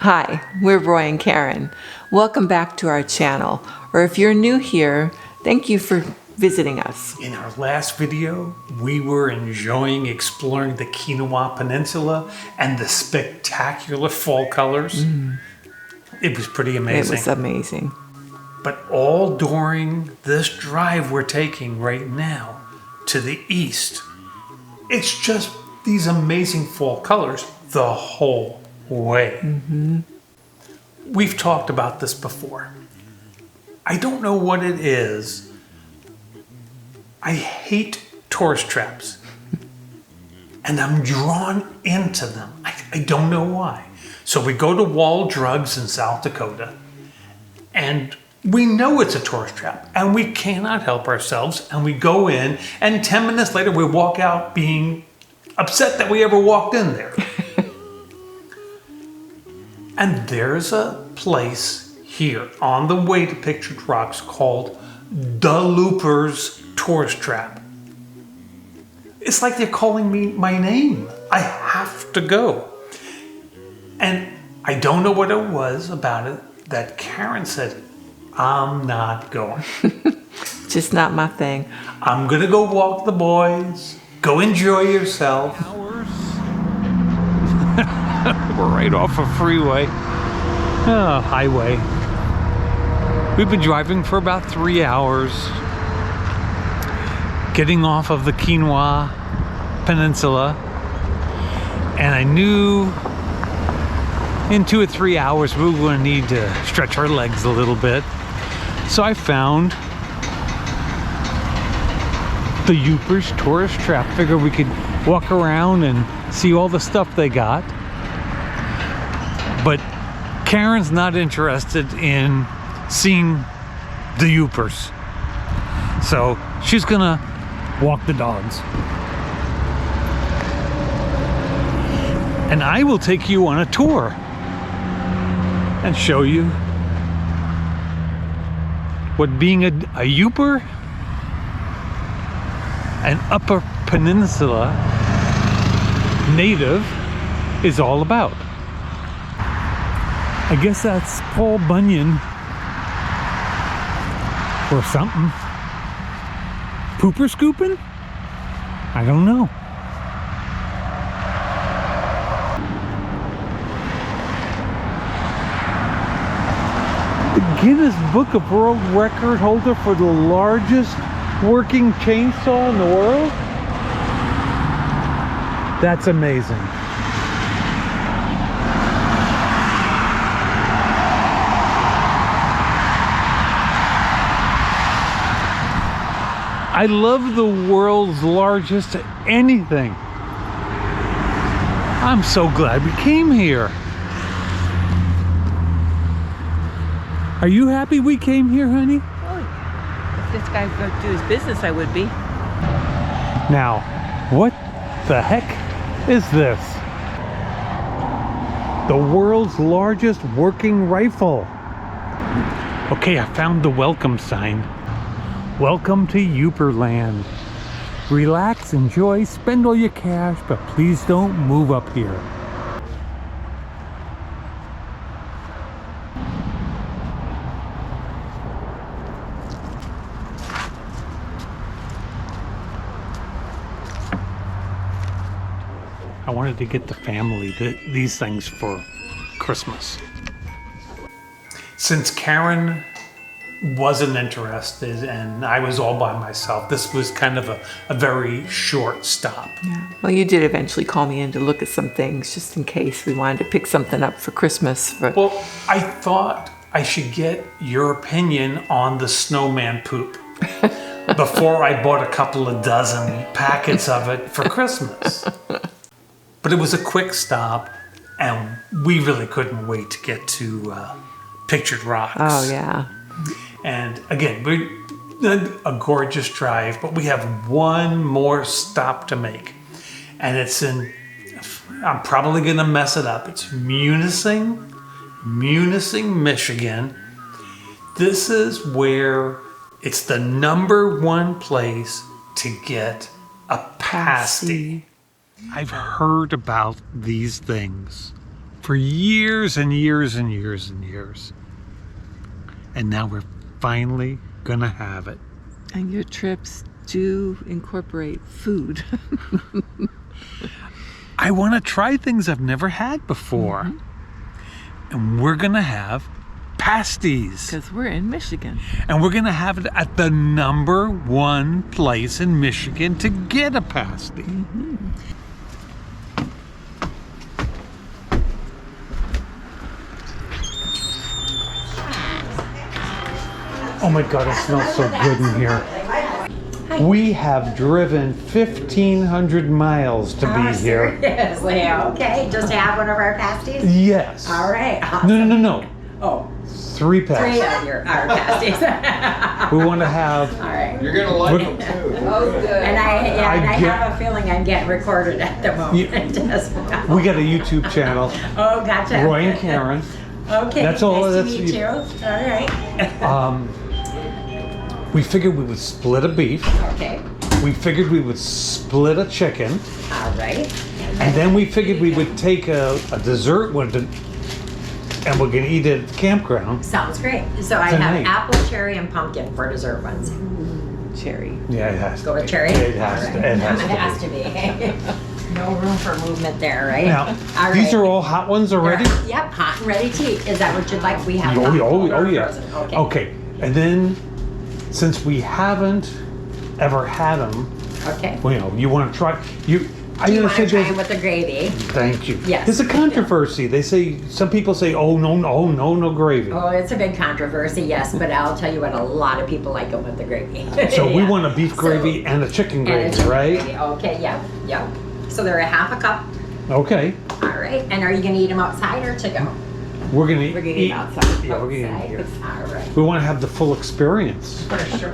Hi, we're Roy and Karen. Welcome back to our channel, or if you're new here, thank you for visiting us. In our last video, we were enjoying exploring the Quinoa Peninsula and the spectacular fall colors. It was pretty amazing. It was amazing. But all during this drive we're taking right now to the east, it's just these amazing fall colors the whole way. We've talked about this before. I don't know what it is. I hate tourist traps. And I'm drawn into them. I don't know why. So we go to Wall Drugs in South Dakota, and we know it's a tourist trap, and we cannot help ourselves, and we go in, and 10 minutes later we walk out being upset that we ever walked in there. And there's a place here on the way to Pictured Rocks called the Yooper's Tourist Trap. It's like they're calling me my name. I have to go. And I don't know what it was about it that Karen said, I'm not going. Just not my thing. I'm gonna go walk the boys. Go enjoy yourself. We're right off a freeway, highway. We've been driving for about 3 hours, getting off of the Quinoa Peninsula, and I knew in 2 or 3 hours we were going to need to stretch our legs a little bit. So I found the Yooper's Tourist Trap. Figured we could walk around and see all the stuff they got. But Karen's not interested in seeing the Yoopers. So she's gonna walk the dogs. And I will take you on a tour and show you what being a Yooper, an Upper Peninsula native, is all about. I guess that's Paul Bunyan or something. Pooper scooping? I don't know. The Guinness Book of World Record holder for the largest working chainsaw in the world? That's amazing. I love the world's largest anything. I'm so glad we came here. Are you happy we came here, honey? Oh, yeah. If this guy was going to do his business, I would be. Now, what the heck is this? The world's largest working rifle. Okay, I found the welcome sign. Welcome to Yooper land. Relax, enjoy, spend all your cash, but please don't move up here. I wanted to get the family these things for Christmas. Since Karen wasn't interested and I was all by myself, this was kind of a very short stop. Yeah. Well, you did eventually call me in to look at some things just in case we wanted to pick something up for Christmas. Well, I thought I should get your opinion on the snowman poop before I bought a couple of dozen packets of it for Christmas. But it was a quick stop, and we really couldn't wait to get to Pictured Rocks. Oh, yeah. And again, a gorgeous drive, but we have one more stop to make. And it's in, I'm probably going to mess it up. It's Munising, Michigan. This is where it's the #1 place to get a pasty. I've heard about these things for years and years and years and years. And now we're finally gonna have it. And your trips do incorporate food. I want to try things I've never had before. And we're gonna have pasties. Because we're in Michigan. And we're gonna have it at the #1 place in Michigan to get a pasty. Oh my God, it smells so good in here. We have driven 1,500 miles to be here. Seriously, okay. Just to have one of our pasties? Yes. All right. No. Oh, 3 pasties. 3 of our pasties. We want to have. All right. You're gonna like them too. Oh, good. And I have a feeling I'm getting recorded at the moment as well. We got a YouTube channel. Oh, gotcha. Roy and Karen. Okay. That's all. Nice That's to meet you. All right. We figured we would split a beef. Okay. We figured we would split a chicken. All right. And then we figured we would take a dessert one and we're gonna eat it at the campground. Sounds great. So I Tonight. have apple, cherry, and pumpkin for dessert ones. Cherry. Yeah, it has to Go with be. cherry? It has All to. right. It has It has to to be. No room for movement there, right? be. Now, All these right. are all hot ones already? Yep, hot and ready to eat. Is that what you'd like? We have Oh, hot, yeah, cold, or yeah. frozen. Okay. Okay, and then since we haven't ever had them, Okay. well, you know, you want to try. Do you want to try there's- them with the gravy? Thank you. Yes. There's a controversy. They say some people say, "Oh no gravy." Oh, it's a big controversy, yes, but I'll tell you what, a lot of people like them with the gravy. So we Yeah. want a beef gravy and a chicken And gravy, it's right? gravy. Okay, yeah. So they're a half a cup. Okay. All right. And are you going to eat them outside or to go? We're gonna We're gonna eat outside. Yeah, we're gonna eat Outside. here. All right. We want to have the full experience. For sure.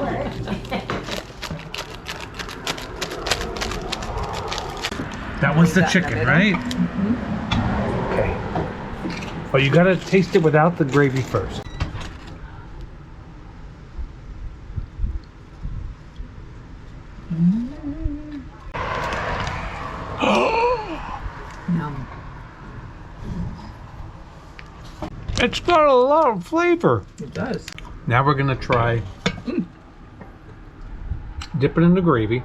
That one's the That in the chicken, middle? right? Okay. But you gotta taste it without the gravy first. Yum. It's got a lot of flavor. It does. Now we're gonna try dip it in the gravy.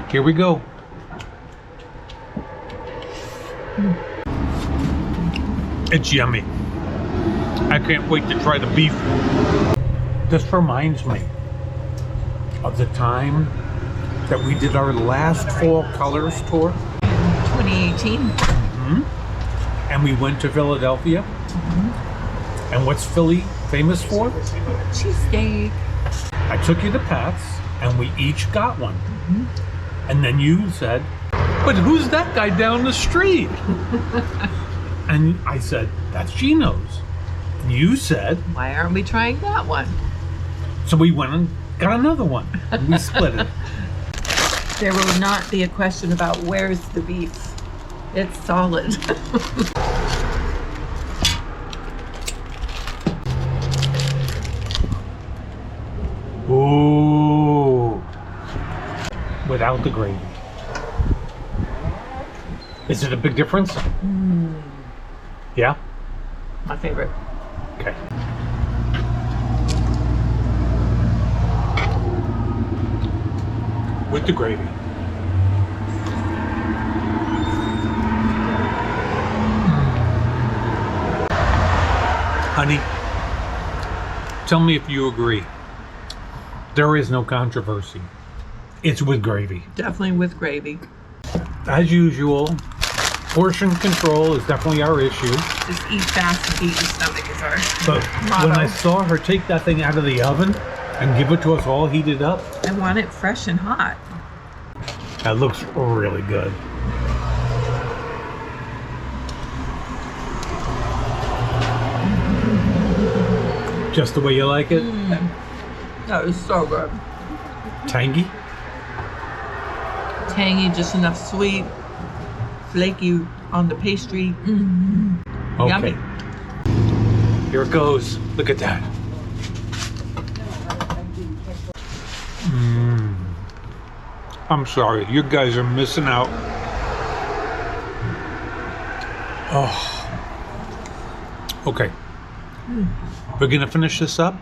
Here we go. It's yummy. I can't wait to try the beef. This reminds me of the time that we did our last fall colors tour 2018. and we went to Philadelphia. And what's Philly famous for? Cheesesteak. I took you to Pat's and we each got one. And then you said, "But who's that guy down the street?" And I said, "That's Gino's." And you said, Why aren't we trying that one? so we went and got another one. And we split it. There will not be a question about where's the beef. It's solid. Ooh. Without the gravy. Is it a big difference? Yeah? My favorite. Okay. With the gravy. Honey, tell me if you agree. There is no controversy. It's with gravy. Definitely with gravy. As usual, portion control is definitely our issue. Just eat fast and eat your stomach is our But when I motto. saw her take that thing out of the oven and give it to us all heated up, I want it fresh and hot. that looks really good. Just the way you like it? That was so good. Tangy? Tangy, just enough sweet, flaky on the pastry. Okay. Yummy. Here it goes. Look at that. I'm sorry, you guys are missing out. Okay. We're going to finish this up,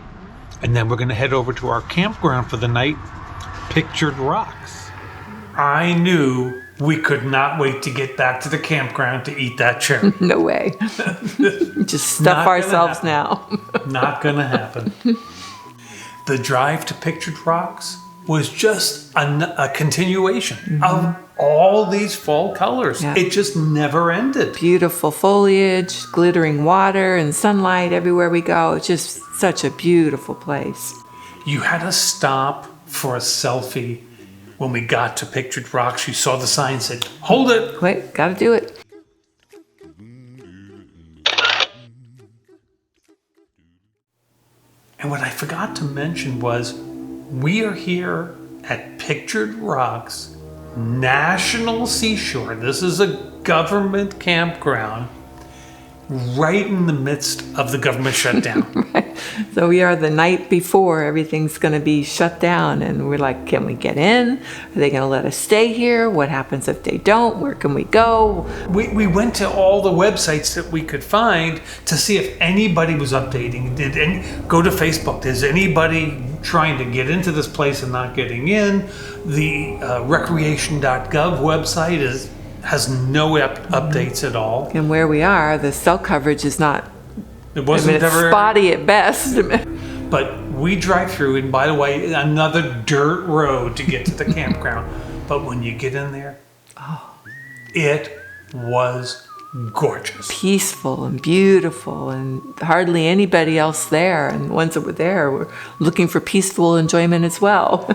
and then we're going to head over to our campground for the night, Pictured Rocks. I knew we could not wait to get back to the campground to eat that cherry. No way. Just stuff ourselves now. Not going to happen. The drive to Pictured Rocks was just a continuation of all these fall colors. Yeah. It just never ended. Beautiful foliage, glittering water, and sunlight everywhere we go. It's just such a beautiful place. You had to stop for a selfie when we got to Pictured Rocks. You saw the sign said, "Hold it." Wait, gotta do it. And what I forgot to mention was we are here at Pictured Rocks National Seashore. This is a government campground right in the midst of the government shutdown. So we are the night before everything's going to be shut down, and we're like, can we get in? Are they going to let us stay here? What happens if they don't? Where can we go? We went to all the websites that we could find to see if anybody was updating. Go to Facebook. Is anybody trying to get into this place and not getting in? The recreation.gov website has no updates at all. And where we are, the cell coverage is not, It wasn't it's ever spotty at best. But we drive through, and by the way, another dirt road to get to the campground. But when you get in there, it was gorgeous. Peaceful and beautiful, and hardly anybody else there. And the ones that were there were looking for peaceful enjoyment as well.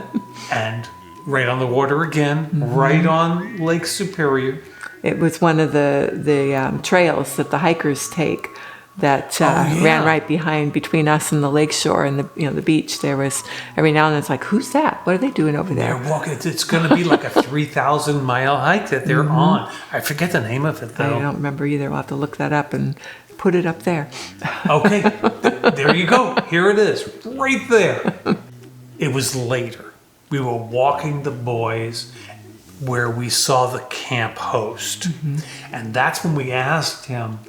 And right on the water again, right on Lake Superior. It was one of the trails that the hikers take that ran right between us and the lakeshore and the beach. There was every now and then it's like, who's that? What are they doing over there? They're walking. It's going to be like a 3,000-mile hike that they're on. I forget the name of it though. I don't remember either. We'll have to look that up and put it up there. Okay, there you go. Here it is, right there. It was later. We were walking the boys where we saw the camp host. And that's when we asked him,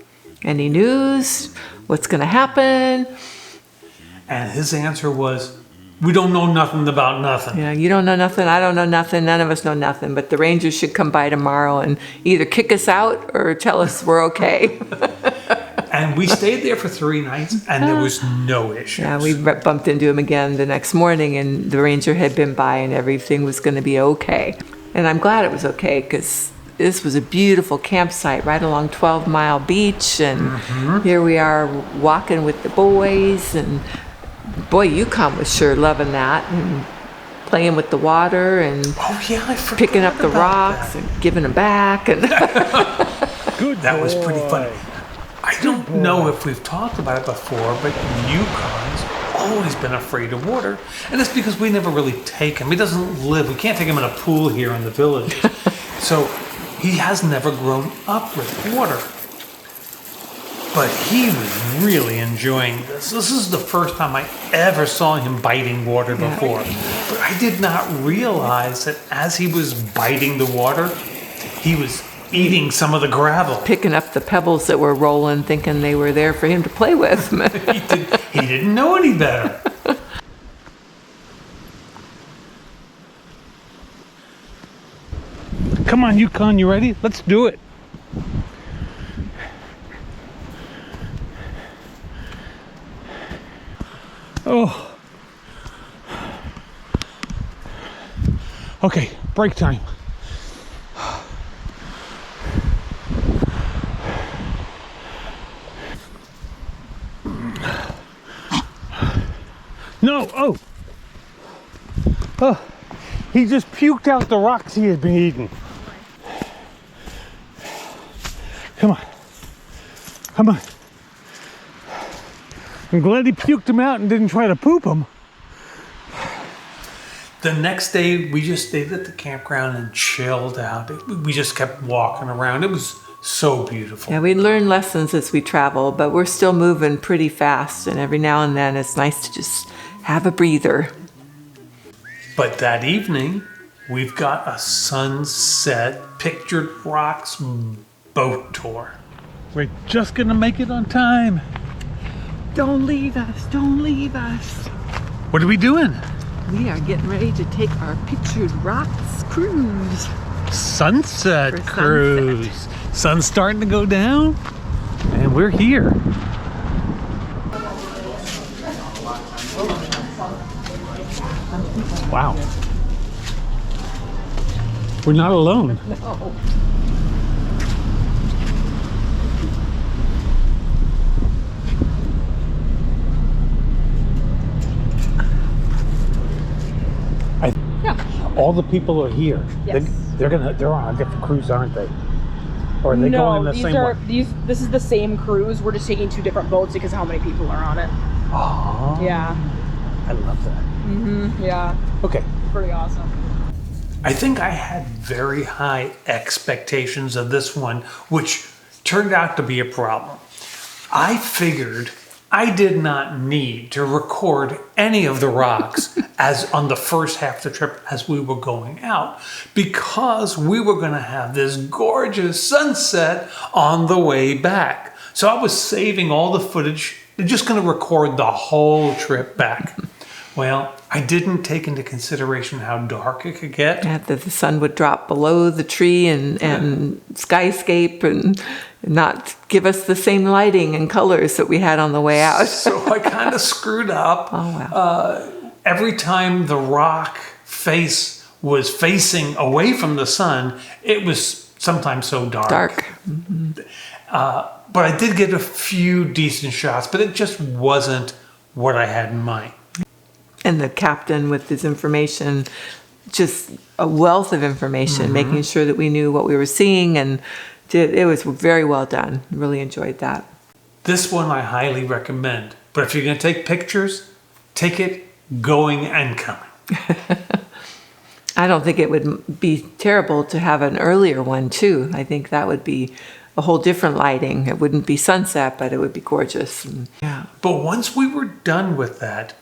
any news? What's going to happen? and his answer was, we don't know nothing about nothing. Yeah, you don't know nothing, I don't know nothing, none of us know nothing, but the Rangers should come by tomorrow and either kick us out or tell us we're okay. And we stayed there for 3 nights, and there was no issues. Yeah, we bumped into him again the next morning, and the ranger had been by, and everything was going to be okay. And I'm glad it was okay, because this was a beautiful campsite right along 12 Mile Beach, and here we are walking with the boys, and boy, Yukon was sure loving that, and playing with the water, and Oh yeah, I forgot picking up the about rocks, that. and giving them back, and That was pretty funny. I don't know if we've talked about it before, but Yukon's always been afraid of water. And it's because we never really take him. He doesn't live, we can't take him in a pool here in the village. So he has never grown up with water. But he was really enjoying this. This is the first time I ever saw him biting water before. But I did not realize that as he was biting the water, he was eating some of the gravel. picking up the pebbles that were rolling, thinking they were there for him to play with. He didn't know any better. Come on, Yukon, you ready? Let's do it. Oh. Okay, break time. No, oh, he just puked out the rocks he had been eating. Come on, come on. I'm glad he puked them out and didn't try to poop them. The next day, we just stayed at the campground and chilled out. We just kept walking around. It was so beautiful. Yeah, we learn lessons as we travel, but we're still moving pretty fast, and every now and then it's nice to just have a breather. But that evening, we've got a sunset Pictured Rocks boat tour. We're just gonna make it on time. Don't leave us. Don't leave us. What are we doing? We are getting ready to take our Pictured Rocks cruise. Sunset For cruise. sunset. Sun's starting to go down, and we're here. Wow. We're not alone. No. All the people are here. Yes. They're on a different cruise, aren't they? Or are they going in the same one? This is the same cruise. We're just taking 2 different boats because of how many people are on it. Oh, Yeah. I love that. Yeah. Okay. Pretty awesome. I think I had very high expectations of this one, which turned out to be a problem. I figured I did not need to record any of the rocks as on the first half of the trip as we were going out, because we were going to have this gorgeous sunset on the way back. So I was saving all the footage and just going to record the whole trip back. Well, I didn't take into consideration how dark it could get. Yeah, that the sun would drop below the tree and skyscape and not give us the same lighting and colors that we had on the way out. So I kind of screwed up. Oh, wow. Every time the rock face was facing away from the sun, it was sometimes so dark. Dark. But I did get a few decent shots, but it just wasn't what I had in mind. And the captain with his information, just a wealth of information, making sure that we knew what we were seeing, and it was very well done. Really enjoyed that. This one I highly recommend. But if you're going to take pictures, take it going and coming. I don't think it would be terrible to have an earlier one too. I think that would be a whole different lighting. It wouldn't be sunset, but it would be gorgeous. And, yeah. But once we were done with that,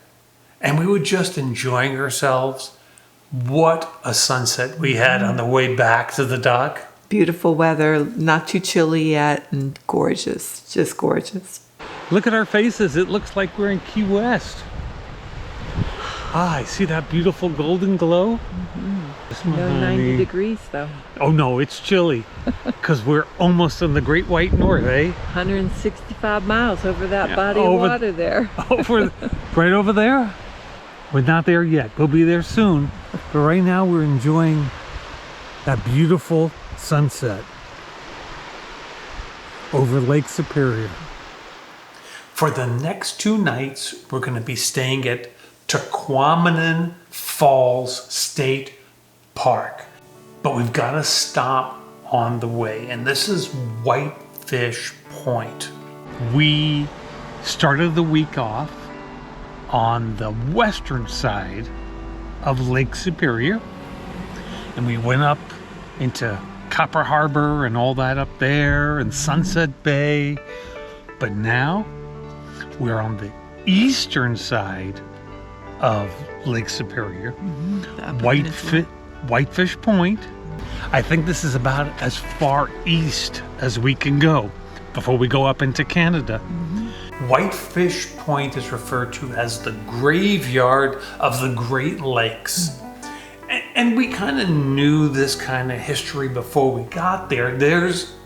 and we were just enjoying ourselves, what a sunset we had on the way back to the dock. Beautiful weather, not too chilly yet, and gorgeous, just gorgeous. Look at our faces. It looks like we're in Key West. Ah, I see that beautiful golden glow. No 90 degrees though. Oh no, it's chilly because we're almost in the Great White North, eh? 165 miles over that body over- of water there. Right over there? We're not there yet. We'll be there soon. But right now we're enjoying that beautiful sunset over Lake Superior. For the next 2 nights, we're going to be staying at Tahquamenon Falls State Park. But we've got to stop on the way, and this is Whitefish Point. We started the week off on the western side of Lake Superior, and we went up into Copper Harbor and all that up there, and Sunset Bay. But now we're on the eastern side of Lake Superior, Whitefish Point. I think this is about as far east as we can go before we go up into Canada. Whitefish Point is referred to as the graveyard of the Great Lakes. And we kind of knew this kind of history before we got there. There's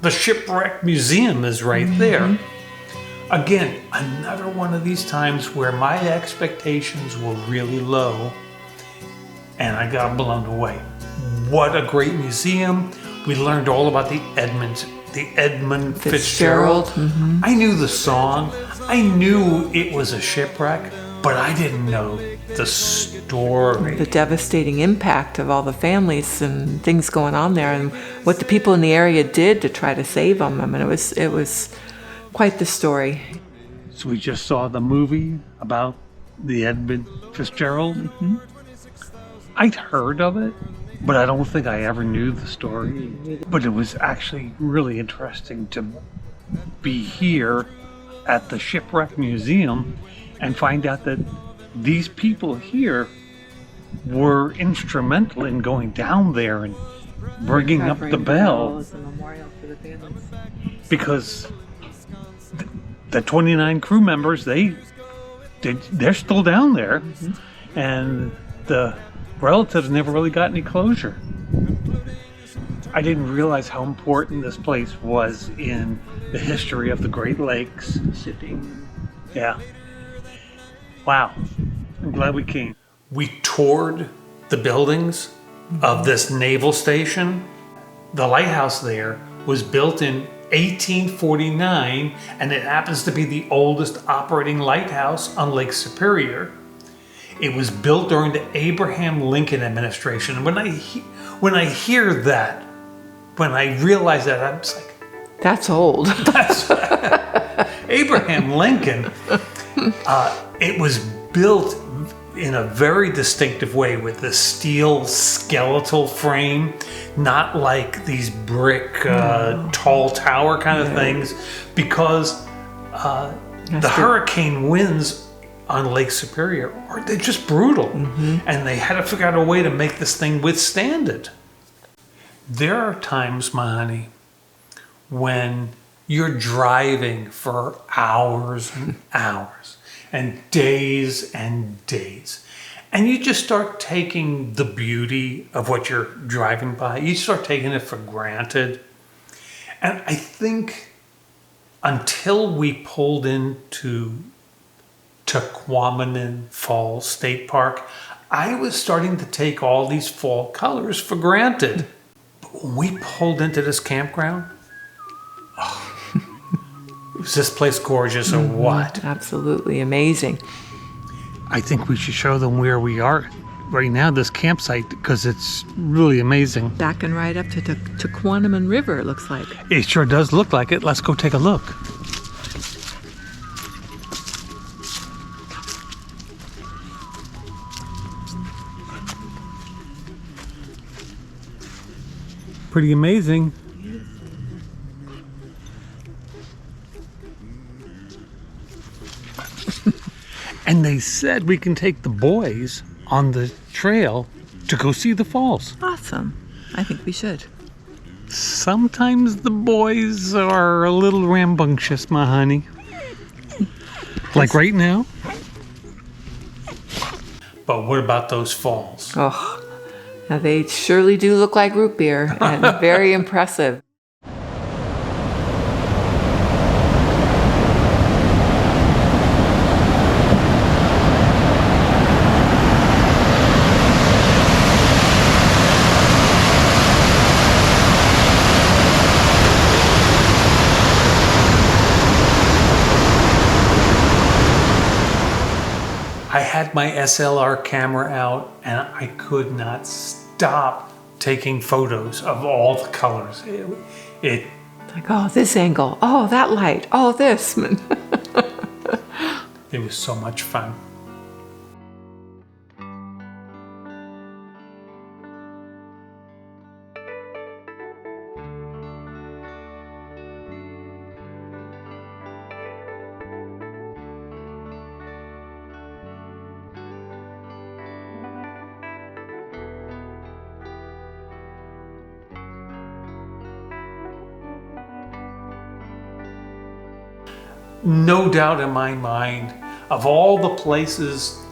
the Shipwreck Museum is right there. Again, another one of these times where my expectations were really low and I got blown away. What a great museum. We learned all about the Edmund Fitzgerald. I knew the song. I knew it was a shipwreck, but I didn't know the story. The devastating impact of all the families and things going on there, and what the people in the area did to try to save them. I mean, it was quite the story. So we just saw the movie about the Edmund Fitzgerald. I'd heard of it, but I don't think I ever knew the story. But it was actually really interesting to be here at the Shipwreck Museum and find out that these people here were instrumental in going down there and bringing up the bell. As a memorial for the families. because the 29 crew members, they're still down there, and the relatives never really got any closure. I didn't realize how important this place was in the history of the Great Lakes. Shipping. Yeah. Wow. I'm glad we came. We toured the buildings of this naval station. The lighthouse there was built in 1849, and it happens to be the oldest operating lighthouse on Lake Superior. It was built during the Abraham Lincoln administration. And when I hear that, when I realize that, I'm just like, That's old. Abraham Lincoln. It was built in a very distinctive way with the steel skeletal frame, not like these brick tall tower kind of things, because the hurricane winds on Lake Superior they're just brutal, and they had to figure out a way to make this thing withstand it. There are times, my honey, when you're driving for hours and hours and days, and you just start taking the beauty of what you're driving by. You start taking it for granted. And I think until we pulled into Tahquamenon Falls State Park, I was starting to take all these fall colors for granted. But when we pulled into this campground, was this place gorgeous or what? Absolutely amazing. I think we should show them where we are right now, this campsite, because it's really amazing. Backing right up to Tahquamenon River, it looks like. It sure does look like it. Let's go take a look. Pretty amazing. And they said we can take the boys on the trail to go see the falls. Awesome. I think we should. Sometimes the boys are a little rambunctious, my honey. Like right now. But what about those falls? Oh, now they surely do look like root beer, and very impressive. I had my SLR camera out and I could not stop taking photos of all the colors. It Like, oh, this angle. Oh, that light. Oh, this. It was so much fun. No doubt in my mind, of all the places,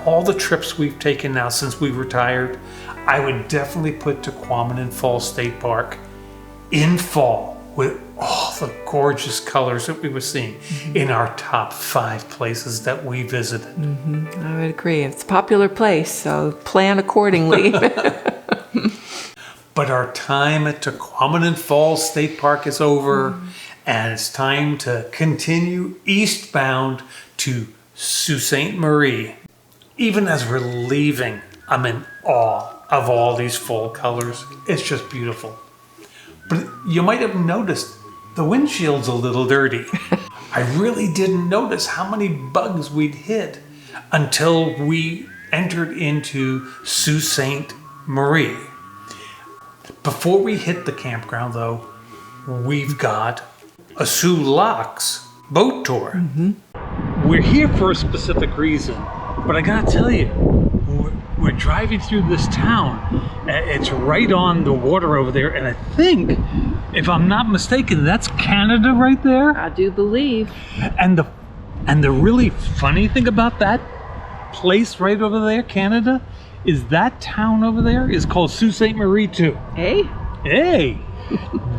all the trips we've taken now since we retired, I would definitely put Tahquamenon Falls State Park in fall with all the gorgeous colors that we were seeing in our top 5 places that we visited. I would agree. It's a popular place, so plan accordingly. But our time at Tahquamenon Falls State Park is over. And it's time to continue eastbound to Sault Ste. Marie. Even as we're leaving, I'm in awe of all these fall colors. It's just beautiful. But you might have noticed the windshield's a little dirty. I really didn't notice how many bugs we'd hit until we entered into Sault Ste. Marie. Before we hit the campground, though, we've got a Soo Locks boat tour. We're here for a specific reason, but I gotta tell you, we're we're driving through this town. It's right on the water over there, and I think, if I'm not mistaken, that's Canada right there. I do believe. And the really funny thing about that place right over there, Canada, is that town over there is called Sault Ste. Marie too. Hey? Hey,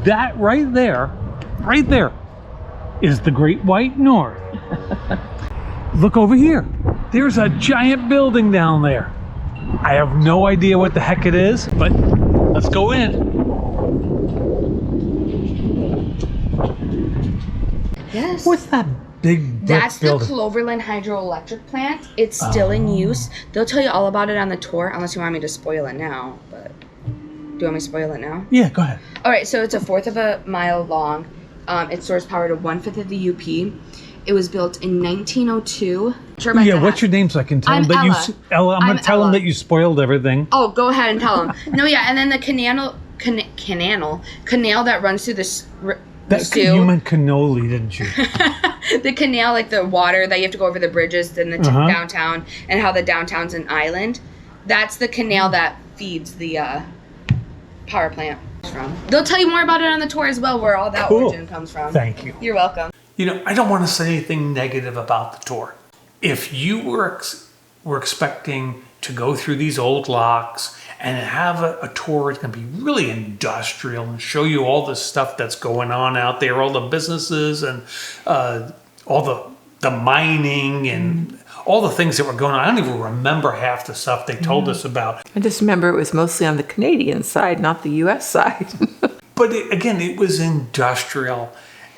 that right there is the Great White North. Look over here. There's a giant building down there. I have no idea what the heck it is, but let's go in. Yes. What's that big brick That's building? the Cloverland hydroelectric plant. It's still in use. They'll tell you all about it on the tour, unless you want me to spoil it now. But do you want me to spoil it now? Yeah, go ahead. All right, so it's 1/4 of a mile long. It stores power to 1/5 of the UP. It was built in 1902. Yeah, what's your name so I can tell I'm him that Ella. you... Ella, I'm going to tell him Ella. that you spoiled everything. Oh, go ahead and tell them. No, yeah, and then the canal that runs through the Sioux. You meant cannoli, didn't you? The canal, like the water that you have to go over the bridges in the downtown, and how the downtown's an island. That's the canal that feeds the power plant from. They'll tell you more about it on the tour as well, where all that origin comes from. Thank you. You're welcome. You know, I don't want to say anything negative about the tour. If you were expecting to go through these old locks and have a tour, it's going to be really industrial and show you all the stuff that's going on out there, all the businesses and all the mining and all the things that were going on. I don't even remember half the stuff they told us about. I just remember it was mostly on the Canadian side, not the U.S. side. But it was industrial,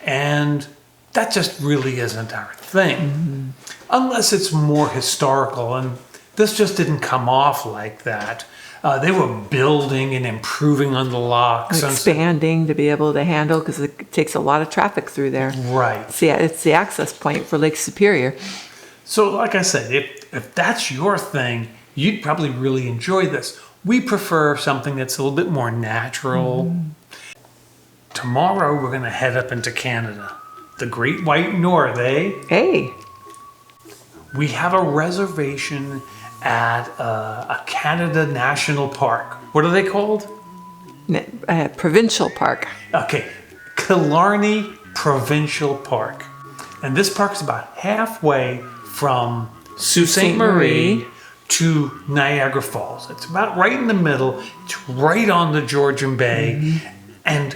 and that just really isn't our thing. Unless it's more historical, and this just didn't come off like that. They were building and improving on the locks. Expanding to be able to handle, because it takes a lot of traffic through there. Right. See, it's the access point for Lake Superior. So like I said, if that's your thing, you'd probably really enjoy this. We prefer something that's a little bit more natural. Tomorrow we're going to head up into Canada. The Great White North, eh? Hey, We have a reservation at a Canada National Park. What are they called? Provincial Park. Okay, Killarney Provincial Park. And this park is about halfway from Sault Ste. Marie to Niagara Falls. It's about right in the middle. It's right on the Georgian Bay. And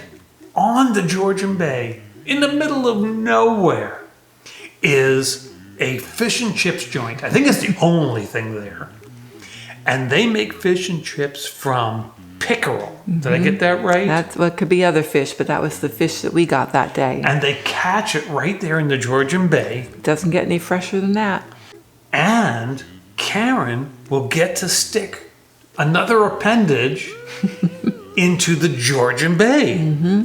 on the Georgian Bay, in the middle of nowhere, is a fish and chips joint. I think it's the only thing there. And they make fish and chips from pickerel. Did I get that right? That's what could be other fish, but that was the fish that we got that day. And they catch it right there in the Georgian Bay. Doesn't get any fresher than that. And Karen will get to stick another appendage into the Georgian Bay.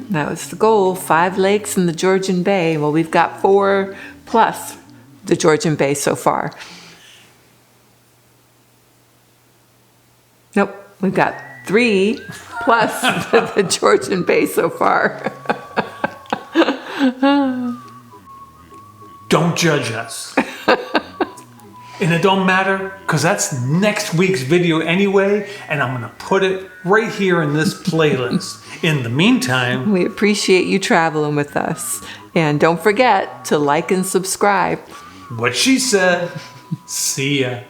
That was the goal. 5 lakes in the Georgian Bay. Well, we've got 4 plus the Georgian Bay so far. Nope, we've got 3 plus the Georgian Bay so far. Don't judge us. And it don't matter, because that's next week's video anyway, and I'm going to put it right here in this playlist. In the meantime, We appreciate you traveling with us. And don't forget to like and subscribe. what she said, see ya.